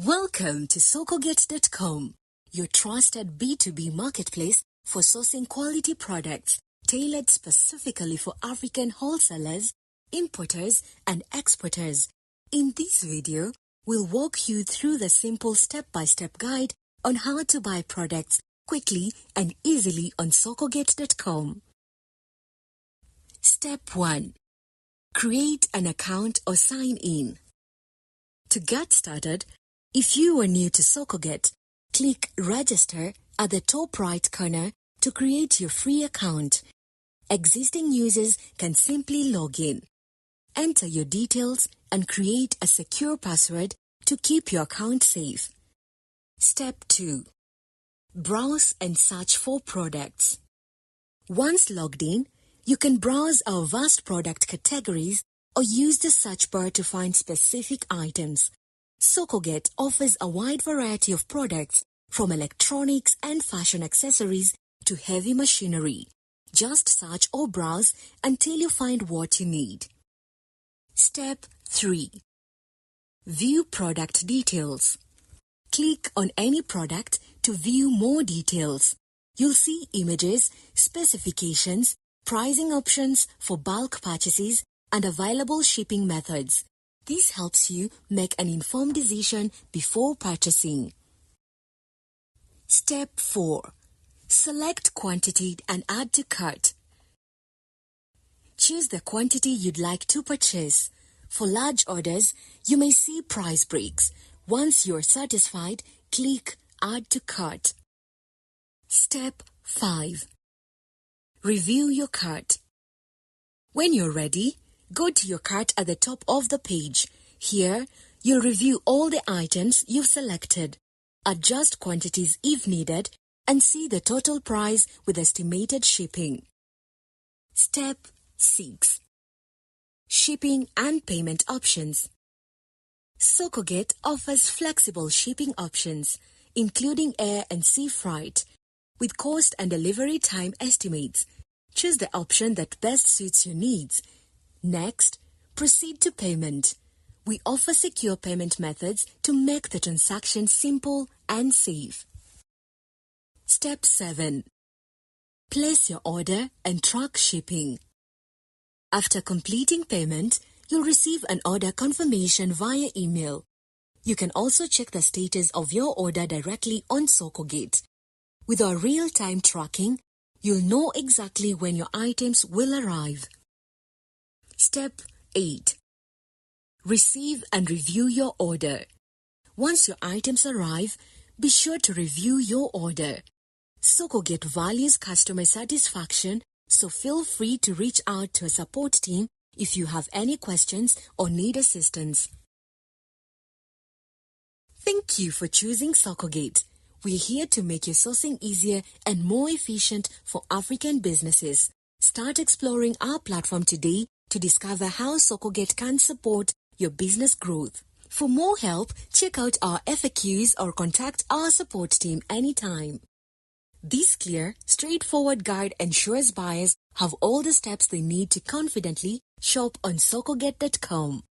Welcome to Sokogate.com, your trusted B2B marketplace for sourcing quality products tailored specifically for African wholesalers, importers, and exporters. In this video, we'll walk you through the simple step-by-step guide on how to buy products quickly and easily on Sokogate.com. Step 1. Create an account or sign in. To get started, if you are new to Sokogate, click Register at the top right corner to create your free account. Existing users can simply log in. Enter your details and create a secure password to keep your account safe. Step 2. Browse and search for products. Once logged in, you can browse our vast product categories or use the search bar to find specific items. Sokogate offers a wide variety of products, from electronics and fashion accessories to heavy machinery. Just search or browse until you find what you need. Step 3. View product details. Click on any product to view more details. You'll see images, specifications, pricing options for bulk purchases, and available shipping methods. This helps you make an informed decision before purchasing. Step 4. Select quantity and add to cart. Choose the quantity you'd like to purchase. For large orders, you may see price breaks. Once you're satisfied, click Add to Cart. Step 5. Review your cart. When you're ready, go to your cart at the top of the page. Here, you'll review all the items you've selected, adjust quantities if needed, and see the total price with estimated shipping. Step 6. Shipping and payment options. Sokogate offers flexible shipping options, including air and sea freight, with cost and delivery time estimates. Choose the option that best suits your needs. Next, proceed to payment. We offer secure payment methods to make the transaction simple and safe. Step 7. Place your order and track shipping. After completing payment, you'll receive an order confirmation via email. You can also check the status of your order directly on Sokogate. With our real-time tracking, you'll know exactly when your items will arrive. Step 8. Receive and review your order. Once your items arrive, be sure to review your order. Sokogate values customer satisfaction, so feel free to reach out to a support team if you have any questions or need assistance. Thank you for choosing Sokogate. We're here to make your sourcing easier and more efficient for African businesses. Start exploring our platform today to discover how Sokogate can support your business growth. For more help, check out our FAQs or contact our support team anytime. This clear, straightforward guide ensures buyers have all the steps they need to confidently shop on Sokogate.com.